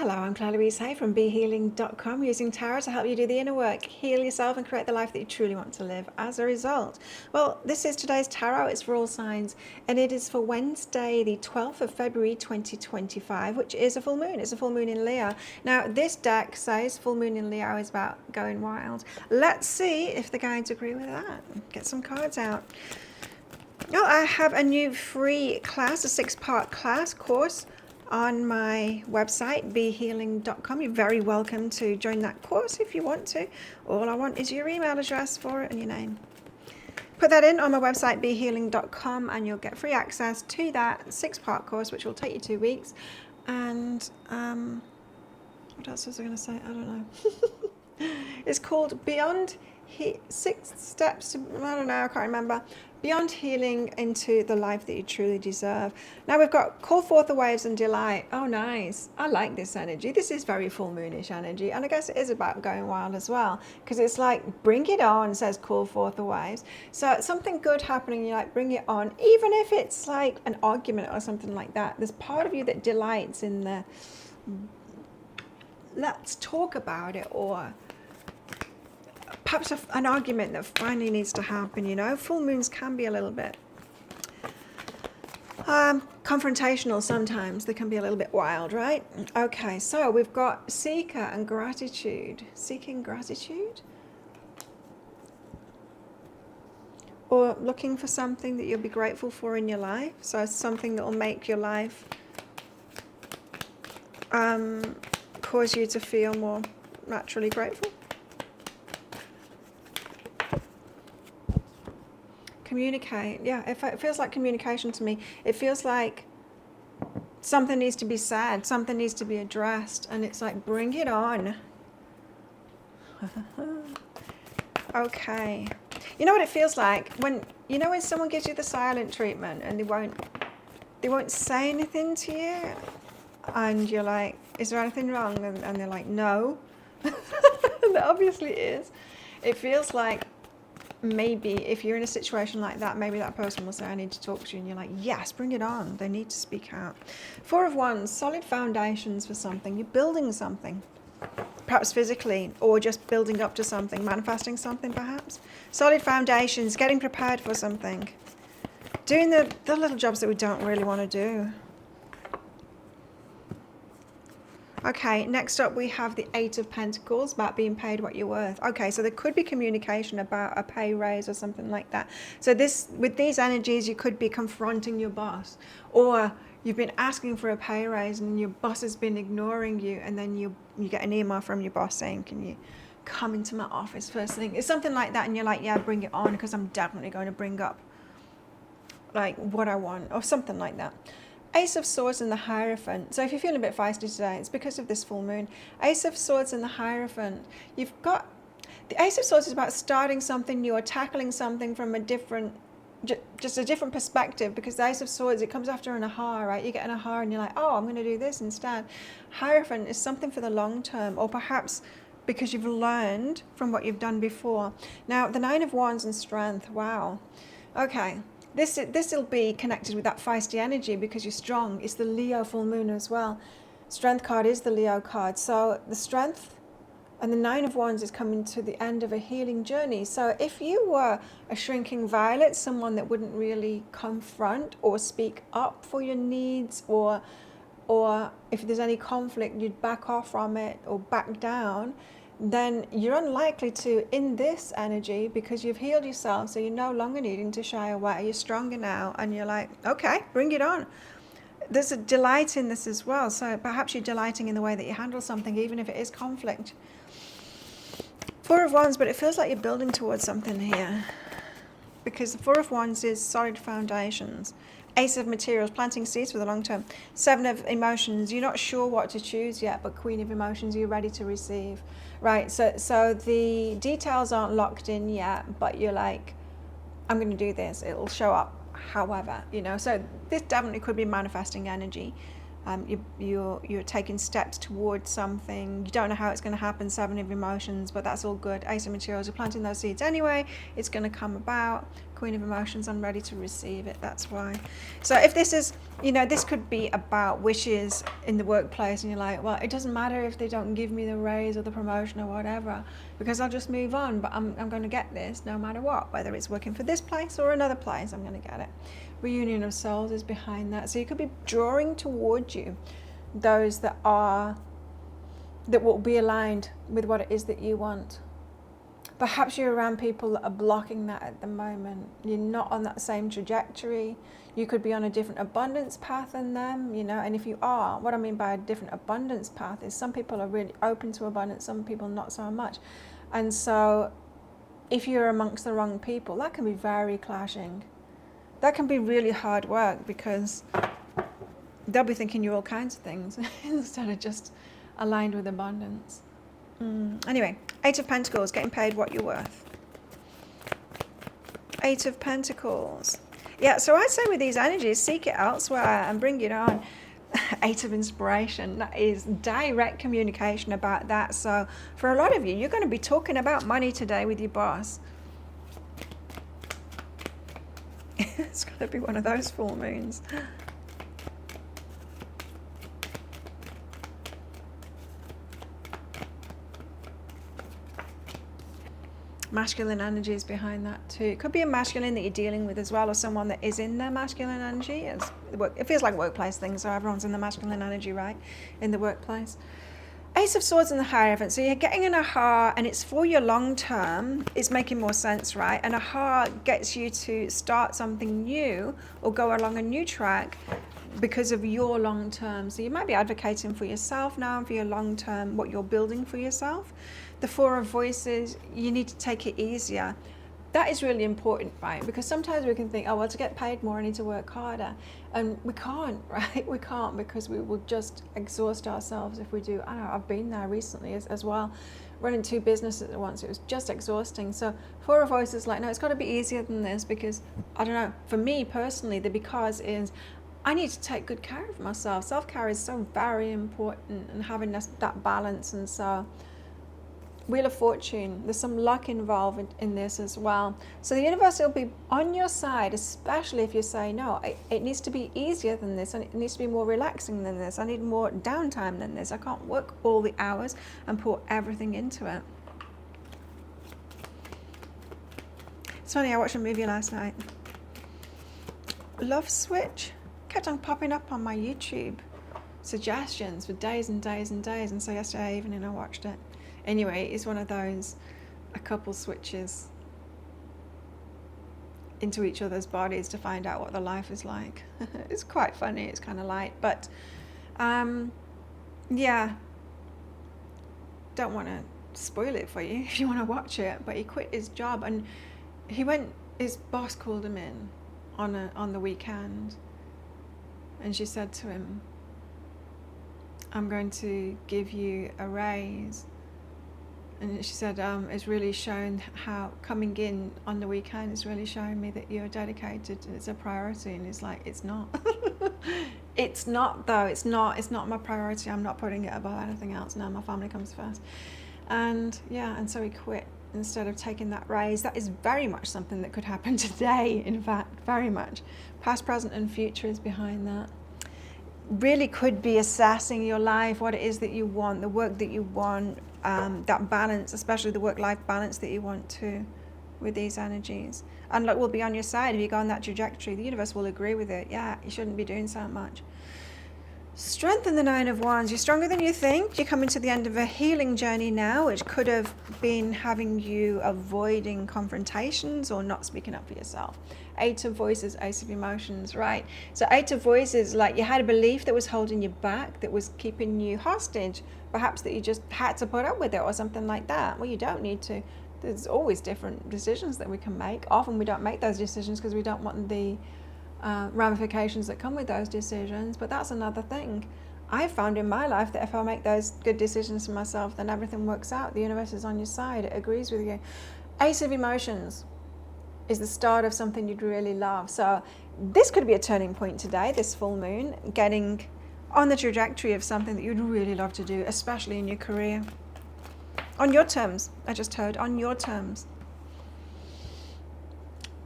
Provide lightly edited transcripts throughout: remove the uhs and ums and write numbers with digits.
Hello, I'm Claire Louise Hay from BeHealing.com, using tarot to help you do the inner work, heal yourself and create the life that you truly want to live as a result. Well, this is today's tarot. It's for all signs, and it is for Wednesday, the 12th of February 2025, which is a full moon. It's a full moon in Leo. Now, this deck says full moon in Leo is about going wild. Let's see if the guides agree with that. Get some cards out. Oh, I have a new free class, a 6-part class course on my website, BeHealing.com. You're very welcome to join that course if you want to. All I want is your email address for it and your name. Put that in on my website, BeHealing.com, and you'll get free access to that 6-part course, which will take you 2 weeks. And what else was I going to say? I don't know. It's called Beyond 6 Steps to, I don't know, I can't remember. Beyond Healing into the Life That You Truly Deserve. Now we've got Call Forth the Waves and Delight. Oh, nice. I like this energy. This is very full moonish energy. And I guess it is about going wild as well. Because it's like, bring it on, says Call Forth the Waves. So it's something good happening, you're like, bring it on. Even if it's like an argument or something like that. There's part of you that delights in the, let's talk about it, or perhaps an argument that finally needs to happen, you know. Full moons can be a little bit confrontational sometimes. They can be a little bit wild, right? Okay, so we've got Seeker and Gratitude. Seeking gratitude? Or looking for something that you'll be grateful for in your life. So something that will make your life cause you to feel more naturally grateful. Communicate. Yeah, it feels like communication to me. It feels like something needs to be said, something needs to be addressed, and it's like, bring it on. Okay. You know what it feels like when someone gives you the silent treatment and they won't say anything to you, and you're like, is there anything wrong? And they're like, no. There obviously is. It feels like, maybe if you're in a situation like that, maybe that person will say, I need to talk to you, and you're like, yes, bring it on. They need to speak out. 4 of Wands, solid foundations for something. You're building something, perhaps physically, or just building up to something, manifesting something perhaps. Solid foundations, getting prepared for something, doing the little jobs that we don't really want to do. Okay, next up we have the 8 of Pentacles, about being paid what you're worth. Okay, so there could be communication about a pay raise or something like that. So with these energies, you could be confronting your boss, or you've been asking for a pay raise and your boss has been ignoring you, and then you get an email from your boss saying, can you come into my office first thing? It's something like that, and you're like, yeah, bring it on, because I'm definitely going to bring up like what I want, or something like that. Ace of Swords and the Hierophant. So if you're feeling a bit feisty today, it's because of this full moon. Ace of Swords and the Hierophant. You've got, the Ace of Swords is about starting something new or tackling something from a different, just a different perspective, because the Ace of Swords, it comes after an aha, right? You get an aha and you're like, oh, I'm going to do this instead. Hierophant is something for the long term, or perhaps because you've learned from what you've done before. Now, the 9 of Wands and Strength. Wow. Okay. This will be connected with that feisty energy because you're strong. It's the Leo full moon as well. Strength card is the Leo card. So the Strength and the 9 of Wands is coming to the end of a healing journey. So if you were a shrinking violet, someone that wouldn't really confront or speak up for your needs, or if there's any conflict, you'd back off from it or back down, then you're unlikely to in this energy, because you've healed yourself, so you're no longer needing to shy away. You're stronger now, and you're like, okay, bring it on. There's a delight in this as well, so perhaps you're delighting in the way that you handle something, even if it is conflict. 4 of Wands, but it feels like you're building towards something here, because the 4 of Wands is solid foundations. Ace of Materials, planting seeds for the long term. 7 of Emotions, you're not sure what to choose yet, but Queen of Emotions, you're ready to receive. Right, so the details aren't locked in yet, but you're like, I'm going to do this. It'll show up however, So this definitely could be manifesting energy. You're taking steps towards something. You don't know how it's going to happen. 7 of Emotions, but that's all good. Ace of Materials, you're planting those seeds anyway. It's going to come about. Queen of Emotions, I'm ready to receive it. That's why. So if this is, this could be about wishes in the workplace, and you're like, well, it doesn't matter if they don't give me the raise or the promotion or whatever, because I'll just move on, but I'm going to get this no matter what, whether it's working for this place or another place, I'm going to get it. Reunion of Souls is behind that. So you could be drawing towards you those that will be aligned with what it is that you want. Perhaps you're around people that are blocking that at the moment. You're not on that same trajectory. You could be on a different abundance path than them, and if you are, what I mean by a different abundance path is some people are really open to abundance, some people not so much. And so if you're amongst the wrong people, that can be very clashing. That can be really hard work, because they'll be thinking you're all kinds of things instead of just aligned with abundance. Anyway, 8 of Pentacles, getting paid what you're worth. 8 of Pentacles. Yeah, so I'd say with these energies, seek it elsewhere and bring it on. 8 of Inspiration, that is direct communication about that. So for a lot of you, you're going to be talking about money today with your boss. It's going to be one of those full moons. Masculine energy is behind that too. It could be a masculine that you're dealing with as well, or someone that is in their masculine energy. It feels like workplace things, so everyone's in the masculine energy, right, in the workplace. Ace of Swords in the Hierophant. So you're getting an aha, and it's for your long term. It's making more sense, right? An aha gets you to start something new or go along a new track because of your long term. So you might be advocating for yourself now and for your long term, what you're building for yourself. The Four of Voices, you need to take it easier. That is really important, right? Because sometimes we can think, oh, well, to get paid more, I need to work harder. And we can't, right? We can't, because we will just exhaust ourselves if we do. I know, I've been there recently as well, running 2 businesses at once. It was just exhausting. So Four of Voices, like, no, it's got to be easier than this, because, I don't know, for me personally, the because is I need to take good care of myself. Self-care is so very important, and having that balance. And so Wheel of Fortune, there's some luck involved in this as well. So the universe will be on your side, especially if you say, no, it needs to be easier than this, and it needs to be more relaxing than this. I need more downtime than this. I can't work all the hours and pour everything into it. It's funny, I watched a movie last night. Love Switch kept on popping up on my YouTube suggestions for days and days and days. And so yesterday evening I watched it. Anyway, it's one of those, a couple switches into each other's bodies to find out what the life is like. It's quite funny, it's kind of light, but yeah, don't want to spoil it for you if you want to watch it. But he quit his job, and his boss called him in on the weekend, and she said to him, I'm going to give you a raise. And she said, it's really shown how coming in on the weekend is really showing me that you're dedicated. It's a priority. And he's like, it's not. It's not, though. It's not my priority. I'm not putting it above anything else. No, my family comes first. And yeah, and so he quit instead of taking that raise. That is very much something that could happen today, in fact, very much. Past, present, and future is behind that. Really could be assessing your life, what it is that you want, the work that you want, that balance, especially the work-life balance that you want to, with these energies. And luck will be on your side if you go on that trajectory. The universe will agree with it. Yeah, you shouldn't be doing so much. Strengthen the Nine of Wands. You're stronger than you think. You're coming to the end of a healing journey now, which could have been having you avoiding confrontations or not speaking up for yourself. 8 of Voices, Ace of Emotions, right? So 8 of Voices, like you had a belief that was holding you back, that was keeping you hostage, perhaps that you just had to put up with it or something like that. Well, you don't need to. There's always different decisions that we can make. Often we don't make those decisions because we don't want the ramifications that come with those decisions, but that's another thing. I've found in my life that if I make those good decisions for myself, then everything works out. The universe is on your side. It agrees with you. Ace of Emotions is the start of something you'd really love. So this could be a turning point today, this full moon, getting on the trajectory of something that you'd really love to do, especially in your career. On your terms, I just heard, on your terms.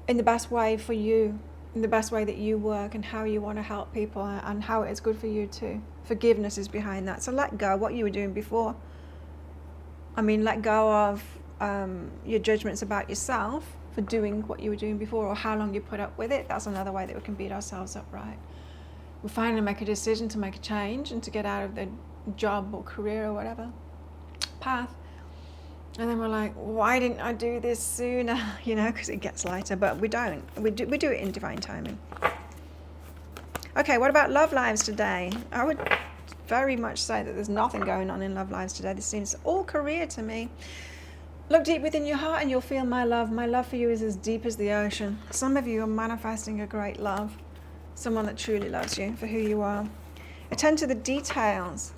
in the best way for you, in the best way that you work and how you want to help people and how it's good for you too. Forgiveness is behind that. So let go what you were doing before. I mean, let go of your judgments about yourself for doing what you were doing before, or how long you put up with it. That's another way that we can beat ourselves up, right? We finally make a decision to make a change and to get out of the job or career or whatever path. And then we're like, why didn't I do this sooner? You know, because it gets lighter, but we don't. We do it in divine timing. Okay, what about love lives today? I would very much say that there's nothing going on in love lives today. This seems all career to me. Look deep within your heart and you'll feel my love. My love for you is as deep as the ocean. Some of you are manifesting a great love. Someone that truly loves you for who you are. Attend to the details.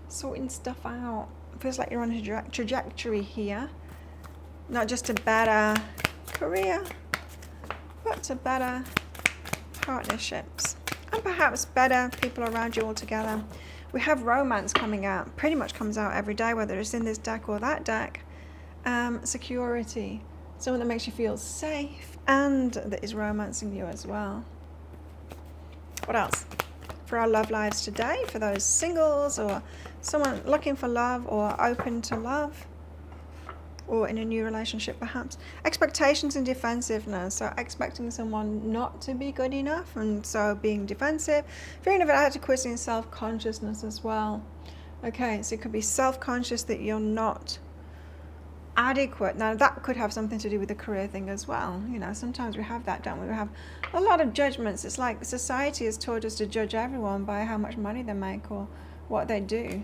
Sorting stuff out. It feels like you're on a trajectory here. Not just a better career, but to better partnerships. And perhaps better people around you altogether. We have romance coming out. Pretty much comes out every day, whether it's in this deck or that deck. Security. Someone that makes you feel safe and that is romancing you as well. What else? For our love lives today, for those singles or someone looking for love or open to love or in a new relationship perhaps. Expectations and defensiveness. So expecting someone not to be good enough and so being defensive. Feeling of inadequacy and self-consciousness as well. Okay, so it could be self-conscious that you're not adequate. Now that could have something to do with the career thing as well. You know, sometimes we have that, don't we? We have a lot of judgments. It's like society has taught us to judge everyone by how much money they make or what they do.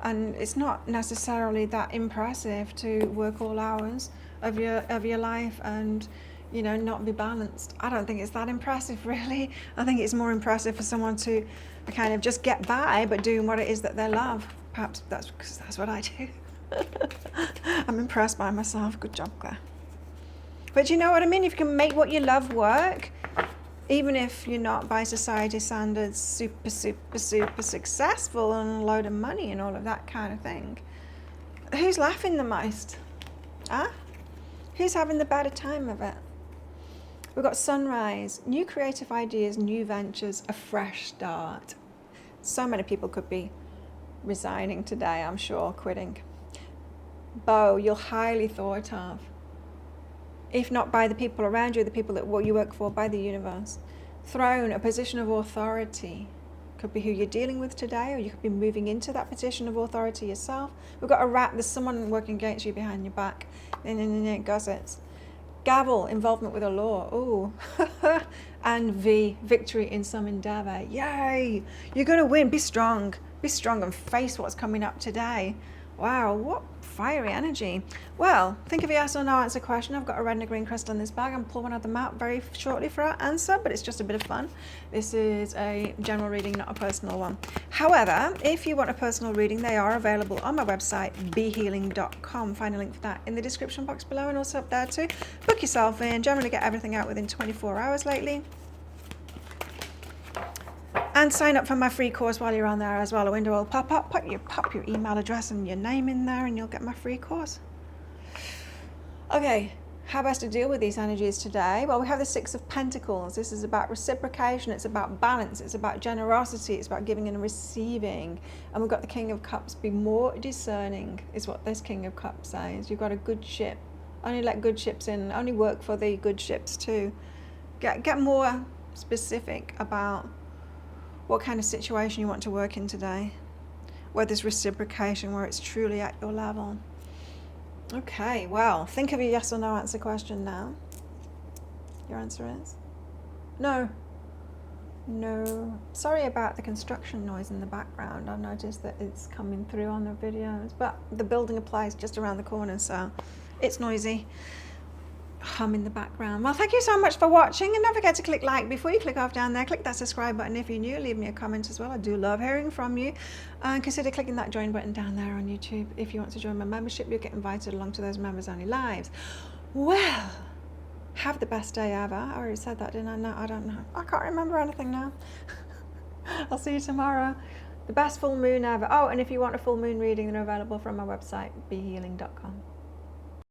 And it's not necessarily that impressive to work all hours of your life and, you know, not be balanced. I don't think it's that impressive, really. I think it's more impressive for someone to kind of just get by but doing what it is that they love. Perhaps that's because that's what I do. I'm impressed by myself. Good job, Claire. But you know what I mean? If you can make what you love work, even if you're not by society standards super successful and a load of money and all of that kind of thing, who's laughing the most? Huh? Who's having the better time of it? We've got sunrise, new creative ideas, new ventures, a fresh start. So many people could be resigning today, I'm sure, quitting. Bow, you're highly thought of. If not by the people around you, the people that you work for, by the universe. Throne, a position of authority. Could be who you're dealing with today, or you could be moving into that position of authority yourself. We've got a rat, there's someone working against you behind your back. Gossets. Gavel, involvement with a law. Ooh. And V, victory in some endeavor. Yay! You're going to win. Be strong. Be strong and face what's coming up today. Wow, what fiery energy. Well, think of a yes or no answer question. I've got a red and a green crystal in this bag. I'm pulling one of them out very shortly for our answer, but it's just a bit of fun. This is a general reading, not a personal one. However, if you want a personal reading, they are available on my website, behealing.com. Find a link for that in the description box below and also up there too. Book yourself in. Generally get everything out within 24 hours lately. And sign up for my free course while you're on there as well. A window will pop up, pop your email address and your name in there and you'll get my free course. Okay, how best to deal with these energies today? Well, we have the Six of Pentacles. This is about reciprocation, it's about balance, it's about generosity, it's about giving and receiving. And we've got the King of Cups. Be more discerning is what this King of Cups says. You've got a good ship. Only let good ships in. Only work for the good ships too. Get more specific about what kind of situation you want to work in today, where there's reciprocation, where it's truly at your level. Okay, well, think of a yes or no answer question now. Your answer is? No. No. Sorry about the construction noise in the background. I've noticed that it's coming through on the videos, but the building applies just around the corner, so it's noisy. Hum in the background. Well, thank you so much for watching, and don't forget to click like before you click off down there. Click that subscribe button if you're new. Leave me a comment as well. I do love hearing from you, and consider clicking that join button down there on YouTube. If you want to join my membership, you'll get invited along to those members only lives. Well, have the best day ever. I already said that, didn't I? No, I don't know. I can't remember anything now. I'll see you tomorrow. The best full moon ever. Oh, and if you want a full moon reading, they're available from my website, behealing.com.